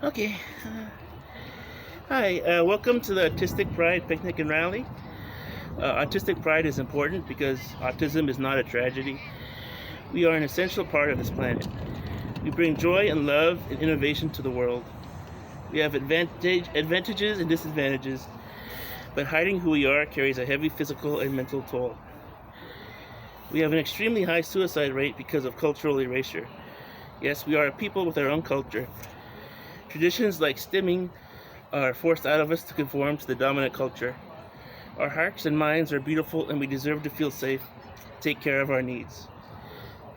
Okay. Hi, welcome to the Autistic Pride Picnic and Rally. Autistic Pride is important because autism is not a tragedy. We are an essential part of this planet. We bring joy and love and innovation to the world. We have advantages and disadvantages, but hiding who we are carries a heavy physical and mental toll. We have an extremely high suicide rate because of cultural erasure. Yes, we are a people with our own culture. Traditions like stimming are forced out of us to conform to the dominant culture. Our hearts and minds are beautiful and we deserve to feel safe, take care of our needs.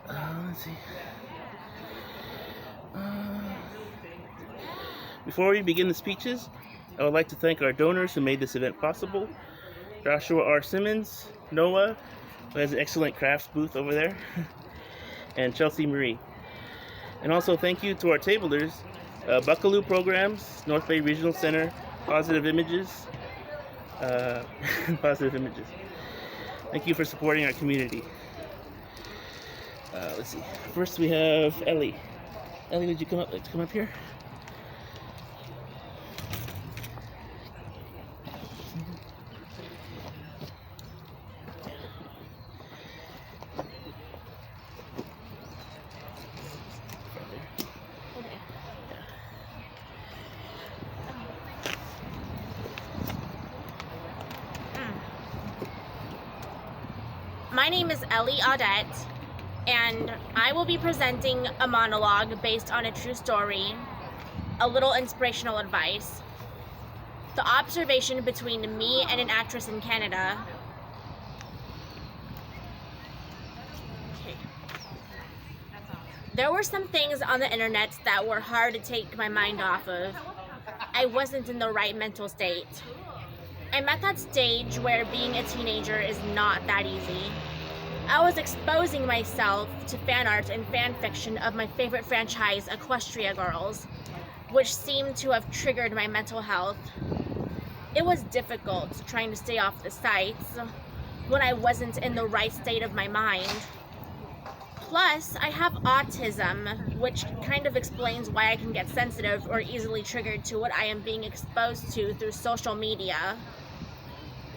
Let's see. Before we begin the speeches, I would like to thank our donors who made this event possible. Joshua R. Simmons, Noah, who has an excellent crafts booth over there, and Chelsea Marie. And also thank you to our tablers, Buckaloo Programs, North Bay Regional Center, Positive Images. Positive Images. Thank you for supporting our community. Let's see. First we have Ellie. Ellie, would you come up here? My name is Ellie Audette, and I will be presenting a monologue based on a true story, a little inspirational advice, the observation between me and an actress in Canada. Okay. There were some things on the internet that were hard to take my mind off of. I wasn't in the right mental state. I'm at that stage where being a teenager is not that easy. I was exposing myself to fan art and fan fiction of my favorite franchise, Equestria Girls, which seemed to have triggered my mental health. It was difficult trying to stay off the sites when I wasn't in the right state of my mind. Plus, I have autism, which kind of explains why I can get sensitive or easily triggered to what I am being exposed to through social media.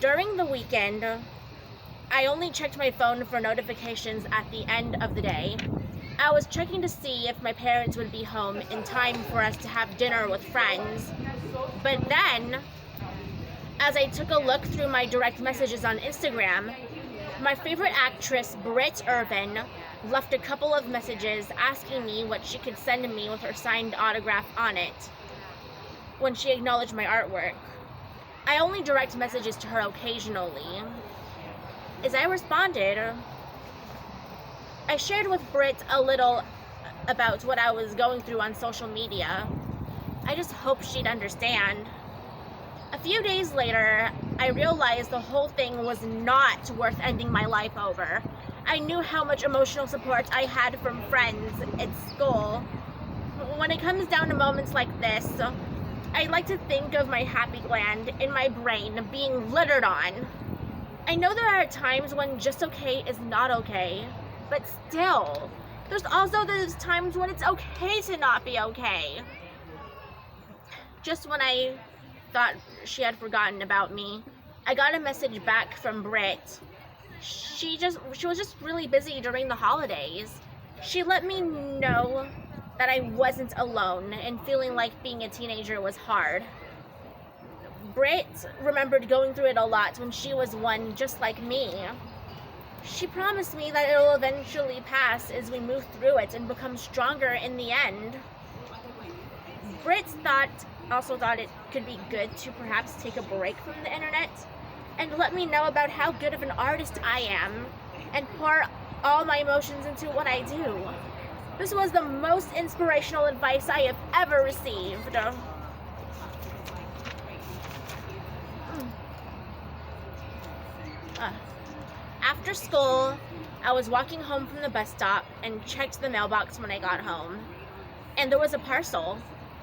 During the weekend, I only checked my phone for notifications at the end of the day. I was checking to see if my parents would be home in time for us to have dinner with friends. But then, as I took a look through my direct messages on Instagram, my favorite actress, Britt Irvin, left a couple of messages asking me what she could send me with her signed autograph on it when she acknowledged my artwork. I only direct messages to her occasionally. As I responded, I shared with Britt a little about what I was going through on social media. I just hoped she'd understand. A few days later, I realized the whole thing was not worth ending my life over. I knew how much emotional support I had from friends at school. When it comes down to moments like this, I like to think of my happy gland in my brain being littered on. I know there are times when just okay is not okay, but still, there's also those times when it's okay to not be okay. Just when I thought she had forgotten about me, I got a message back from Britt. She was just really busy during the holidays. She let me know that I wasn't alone and feeling like being a teenager was hard. Britt remembered going through it a lot when she was one just like me. She promised me that it'll eventually pass as we move through it and become stronger in the end. Britt also thought it could be good to perhaps take a break from the internet and let me know about how good of an artist I am and pour all my emotions into what I do. This was the most inspirational advice I have ever received. After school, I was walking home from the bus stop and checked the mailbox when I got home. And there was a parcel.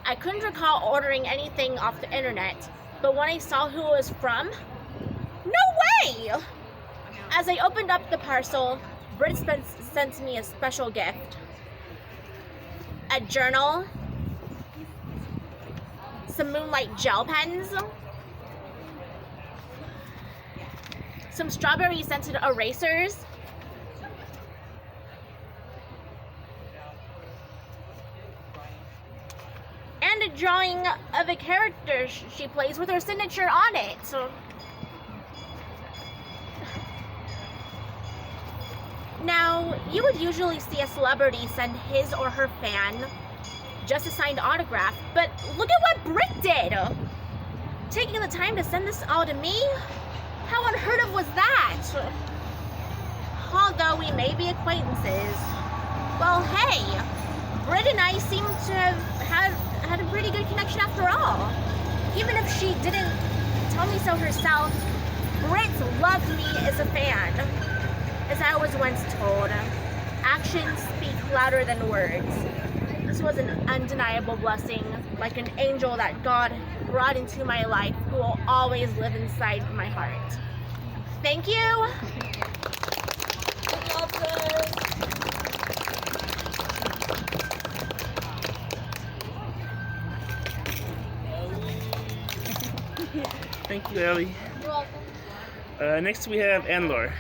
I couldn't recall ordering anything off the internet, but when I saw who it was from, no way! As I opened up the parcel, Britt sent me a special gift. A journal, some Moonlight gel pens, some strawberry scented erasers, and a drawing of a character she plays with her signature on it. Now, you would usually see a celebrity send his or her fan just a signed autograph, but look at what Britt did! Taking the time to send this all to me? How unheard of was that? Although we may be acquaintances. Well, hey, Britt and I seem to have had a pretty good connection after all. Even if she didn't tell me so herself, Britt loved me as a fan. As I was once told, actions speak louder than words. This was an undeniable blessing, like an angel that God brought into my life, who will always live inside my heart. Thank you. Thank you, Ellie. You're welcome. Next we have Anne-Laure.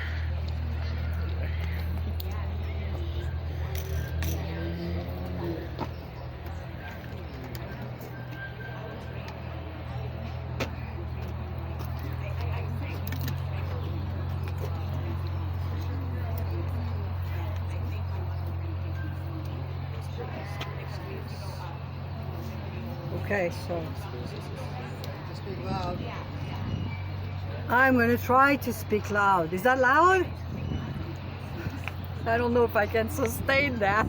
Okay, so speak loud. I'm going to try to speak loud. Is that loud? I don't know if I can sustain that.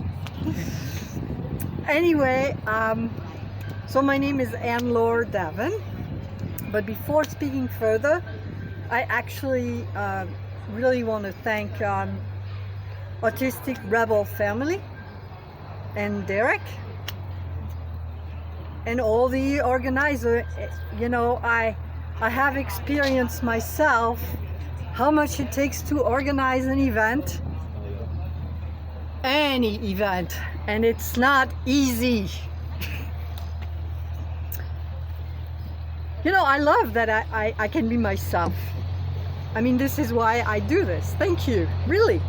Anyway, so my name is Anne-Laure Davin. But before speaking further, I actually really want to thank Autistic Rebel family and Derek and all the organizers. You know, I have experienced myself how much it takes to organize an event, any event, and it's not easy. You know, I love that I can be myself. I mean, this is why I do this. Thank you, really.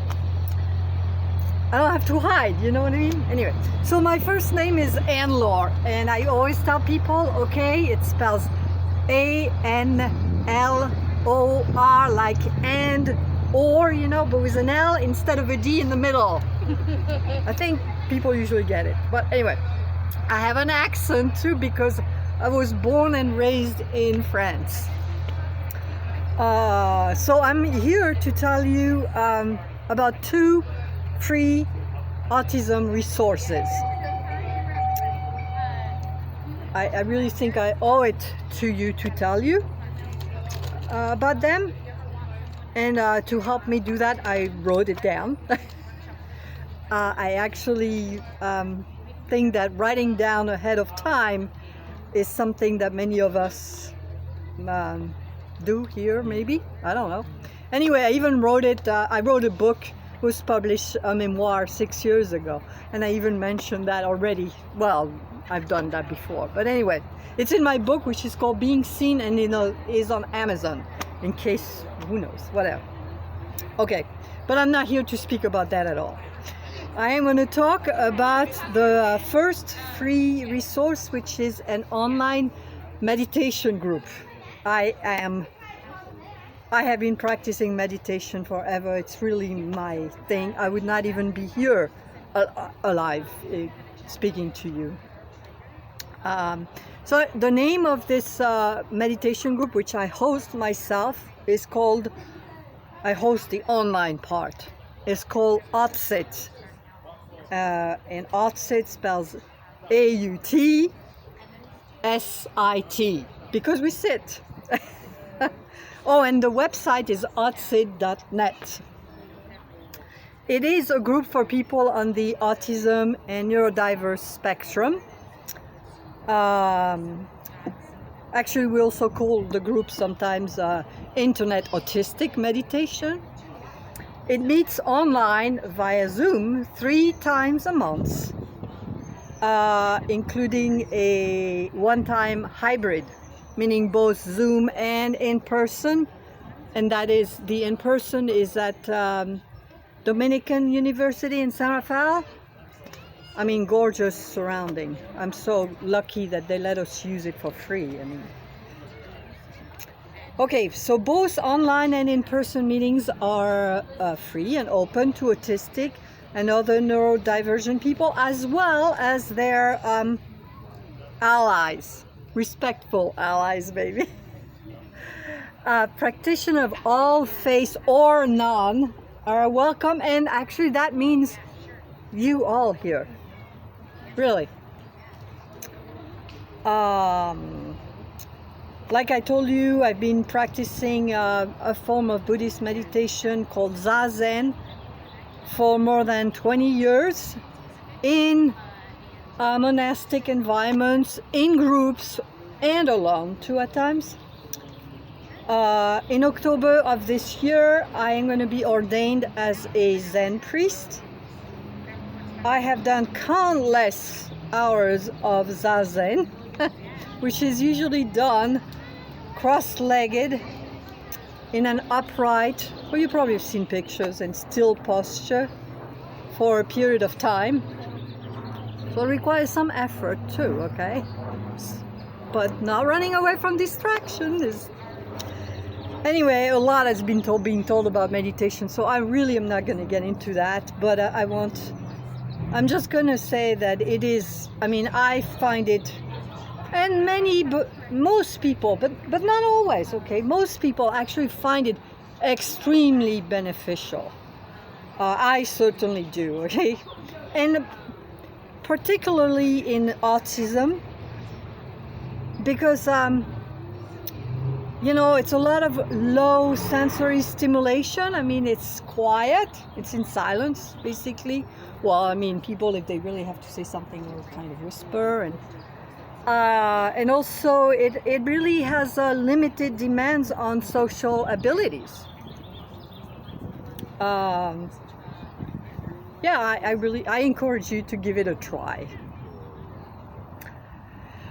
I don't have to hide, you know what I mean? Anyway, so my first name is Anne-Laure, and I always tell people, okay, it spells A-N-L-O-R, like and, or, you know, but with an L instead of a D in the middle. I think people usually get it. But anyway, I have an accent too because I was born and raised in France. So I'm here to tell you about 2 free autism resources. I really think I owe it to you to tell you about them, and to help me do that I wrote it down. I actually think that writing down ahead of time is something that many of us do here, maybe, I don't know. Anyway, I even wrote it, I wrote a book, was published a memoir 6 years ago, and I even mentioned that already. Well, I've done that before, but anyway, it's in my book, which is called Being Seen, and is on Amazon, in case, who knows, whatever. Okay, but I'm not here to speak about that at all. I am going to talk about the first free resource, which is an online meditation group. I have been practicing meditation forever. It's really my thing. I would not even be here alive speaking to you. So the name of this meditation group, which I host myself, is called, I host the online part. It's called Autistic. And Autistic spells A-U-T-S-I-T, because we sit. Oh, and the website is autistic.net. It is a group for people on the autism and neurodiverse spectrum. Actually, we also call the group sometimes Internet Autistic Meditation. It meets online via Zoom 3 times a month. including a one-time hybrid, meaning both Zoom and in-person. And that is, the in-person is at Dominican University in San Rafael. I mean, gorgeous surrounding. I'm so lucky that they let us use it for free. I mean, okay, so both online and in-person meetings are free and open to autistic and other neurodivergent people, as well as their allies, respectful allies, maybe. Practitioners of all faiths or none are welcome, and actually that means you all here, really. Like I told you, I've been practicing a form of Buddhist meditation called Zazen for more than 20 years in monastic environments, in groups, and alone too at times. In October of this year, I am going to be ordained as a Zen priest. I have done countless hours of Zazen, which is usually done cross-legged in an upright, well, you probably have seen pictures, in still posture for a period of time. So it requires some effort too, okay? But not running away from distraction is... Anyway, a lot has been being told about meditation, so I really am not going to get into that, but I'm just going to say that it is, I mean, I find it, and most people, but not always, okay? Most people actually find it extremely beneficial. I certainly do, okay? And particularly in autism, because, you know, it's a lot of low sensory stimulation. I mean, it's quiet, it's in silence, basically. Well, I mean, people, if they really have to say something, will kind of whisper, and also it really has limited demands on social abilities. Yeah, I encourage you to give it a try.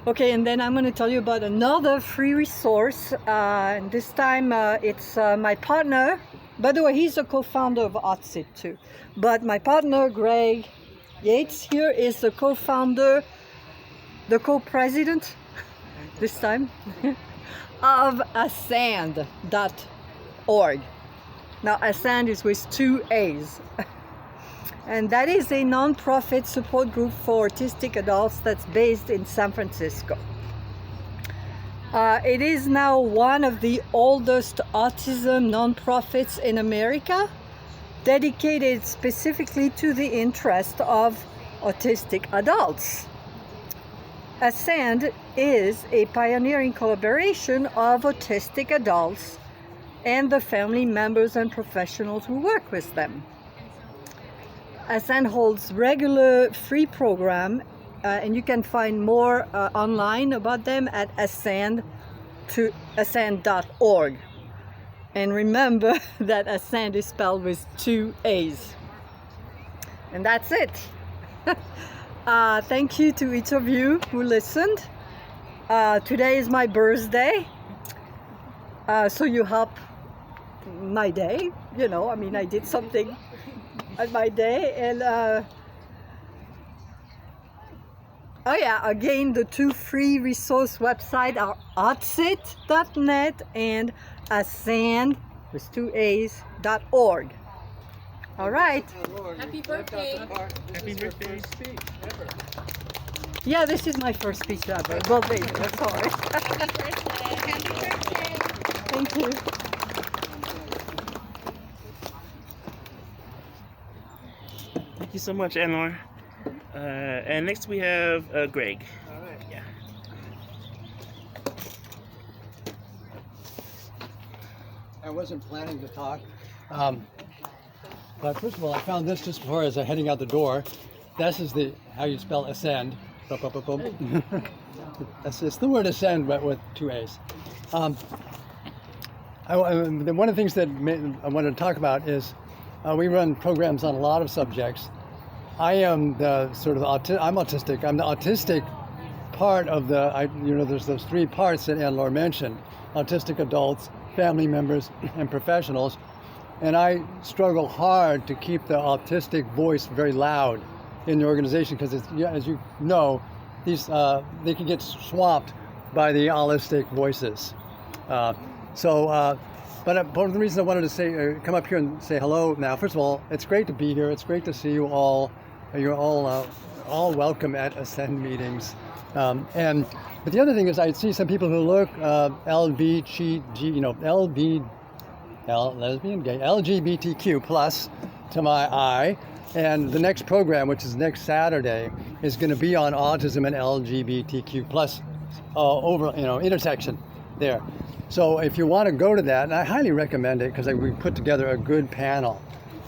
Okay, and then I'm going to tell you about another free resource, and this time it's my partner. By the way, he's a co-founder of Autistic too, but my partner Greg Yates here is the co-founder, the co-president this time of asand.org. Now asand is with 2 A's. And that is a non-profit support group for autistic adults that's based in San Francisco. It is now one of the oldest autism non-profits in America, dedicated specifically to the interest of autistic adults. ASAND is a pioneering collaboration of autistic adults and the family members and professionals who work with them. ASAND holds regular free program, and you can find more online about them at asand.org. And remember that ASAND is spelled with 2 A's. And that's it. Thank you to each of you who listened. Today is my birthday, so you help my day. You know, I mean, I did something at my day, and oh yeah, again, the 2 free resource websites are autistic.net and asand with 2 A's.org. All right. Happy birthday. Happy birthday. Yeah, this is my first speech ever. Well, baby, that's all right. Happy birthday. Happy birthday. Thank you. Thank you so much, Anwar. And next we have Greg. All right. Yeah. I wasn't planning to talk, but first of all, I found this just before as I was heading out the door. This is how you spell ascend. It's the word ascend, but with 2 A's. One of the things that I wanted to talk about is we run programs on a lot of subjects. I am the sort of I'm autistic. I'm the autistic part of there's those three parts that Anne-Laure mentioned: autistic adults, family members, and professionals. And I struggle hard to keep the autistic voice very loud in the organization because, as you know, these they can get swamped by the holistic voices. But part of the reason I wanted to come up here and say hello now. First of all, it's great to be here. It's great to see you all. You're all welcome at Ascend meetings. But the other thing is, I see some people who look lesbian, gay, LGBTQ plus to my eye. And the next program, which is next Saturday, is going to be on autism and LGBTQ plus intersection there. So if you want to go to that, and I highly recommend it because we put together a good panel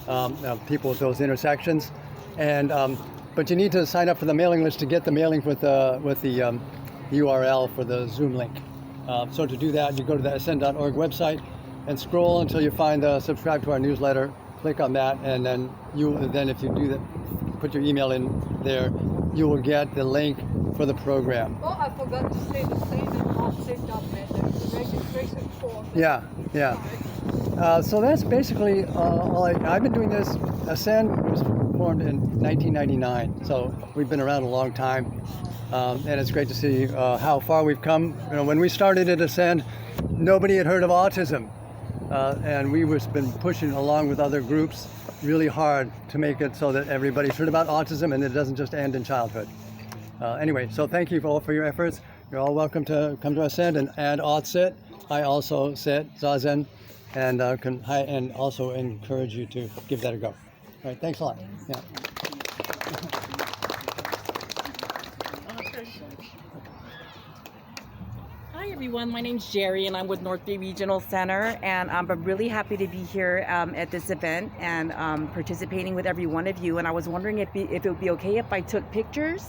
of people with those intersections. And but you need to sign up for the mailing list to get the mailing with the URL for the Zoom link. So to do that, you go to the ascend.org website and scroll until you find subscribe to our newsletter. Click on that, and then if you do that, put your email in there, you will get the link for the program. Oh, I forgot to say the same in Autistic.net. There's a registration form. Yeah. So that's basically all. I've been doing this. Ascend was formed in 1999, so we've been around a long time, and it's great to see how far we've come. When we started at Ascend, nobody had heard of autism, and we've been pushing along with other groups really hard to make it so that everybody's heard about autism and it doesn't just end in childhood. Anyway, so thank you all for your efforts. You're all welcome to come to Ascend and AuTSit. I also sit Zazen, and and also encourage you to give that a go. All right, thanks a lot. Yeah. Hi everyone, my name's Jerry and I'm with North Bay Regional Center, and I'm really happy to be here at this event and participating with every one of you. And I was wondering if it would be okay if I took pictures.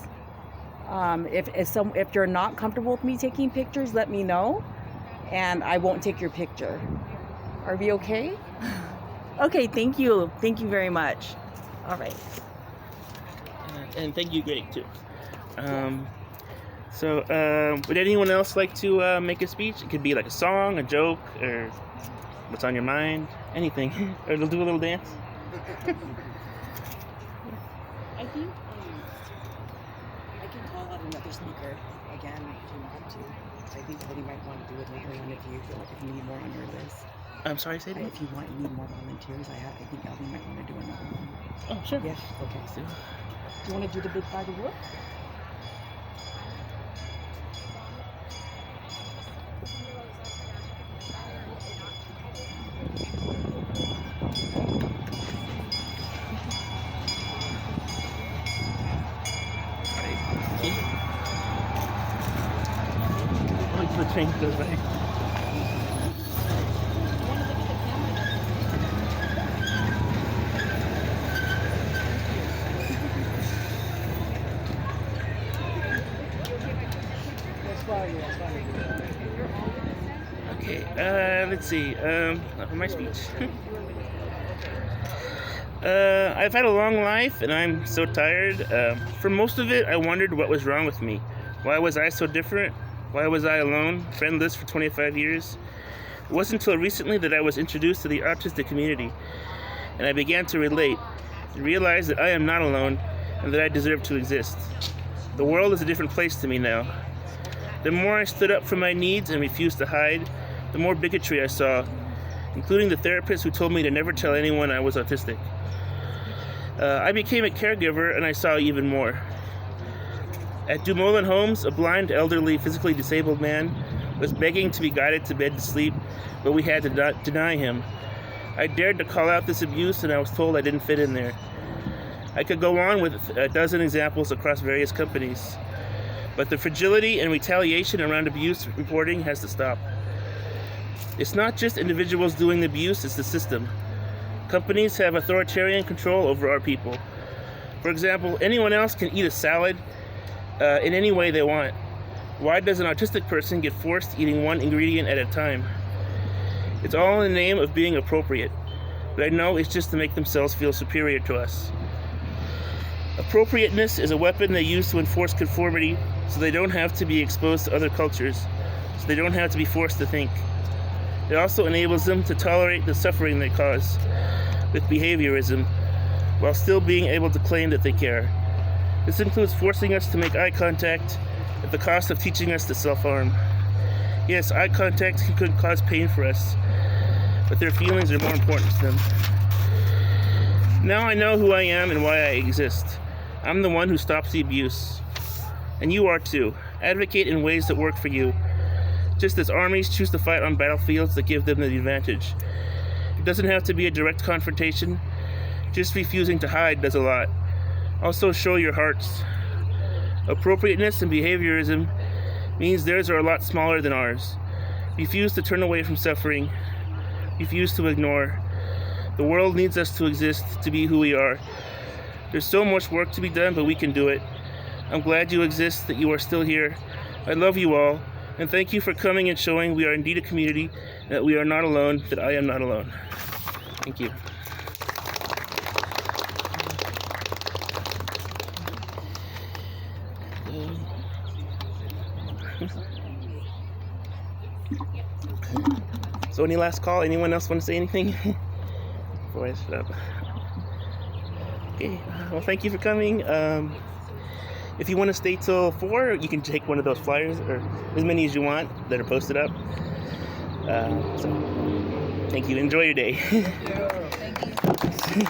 If you're not comfortable with me taking pictures, let me know, and I won't take your picture. Are we okay? Okay, thank you very much. All right. And thank you, Greg, too. Would anyone else like to make a speech? It could be like a song, a joke, or what's on your mind, anything. Or they'll do a little dance. I think I can call out another speaker again if you want to. I think Eddie might want to do it later on if you feel like if you need more on your list. I'm sorry, say that. If you need more volunteers, I think Ellie might want to do another one. Oh, sure. Yes. Okay. Let's do it. Do you want to do the big bag of wood? The train goes by. Okay, let's see. For my speech. I've had a long life and I'm so tired. For most of it, I wondered what was wrong with me. Why was I so different? Why was I alone, friendless for 25 years? It wasn't until recently that I was introduced to the autistic community, and I began to relate and realize that I am not alone and that I deserve to exist. The world is a different place to me now. The more I stood up for my needs and refused to hide, the more bigotry I saw, including the therapist who told me to never tell anyone I was autistic. I became a caregiver and I saw even more. At Dumoulin Homes, a blind, elderly, physically disabled man was begging to be guided to bed to sleep, but we had to deny him. I dared to call out this abuse, and I was told I didn't fit in there. I could go on with a dozen examples across various companies, but the fragility and retaliation around abuse reporting has to stop. It's not just individuals doing the abuse, it's the system. Companies have authoritarian control over our people. For example, anyone else can eat a salad in any way they want. Why does an autistic person get forced eating one ingredient at a time? It's all in the name of being appropriate, but I know it's just to make themselves feel superior to us. Appropriateness is a weapon they use to enforce conformity so they don't have to be exposed to other cultures, so they don't have to be forced to think. It also enables them to tolerate the suffering they cause with behaviorism while still being able to claim that they care. This includes forcing us to make eye contact at the cost of teaching us to self-harm. Yes, eye contact could cause pain for us, but their feelings are more important to them. Now I know who I am and why I exist. I'm the one who stops the abuse. And you are too. Advocate in ways that work for you. Just as armies choose to fight on battlefields that give them the advantage. It doesn't have to be a direct confrontation. Just refusing to hide does a lot. Also show your hearts. Appropriateness and behaviorism means theirs are a lot smaller than ours. Refuse to turn away from suffering. Refuse to ignore. The world needs us to exist, to be who we are. There's so much work to be done, but we can do it. I'm glad you exist, that you are still here. I love you all, and thank you for coming and showing we are indeed a community, that we are not alone, that I am not alone. Thank you. So any last call? Anyone else want to say anything? Before I shut up. Okay, well thank you for coming. If you want to stay till 4, you can take one of those flyers, or as many as you want that are posted up. So, thank you. Enjoy your day. Thank you.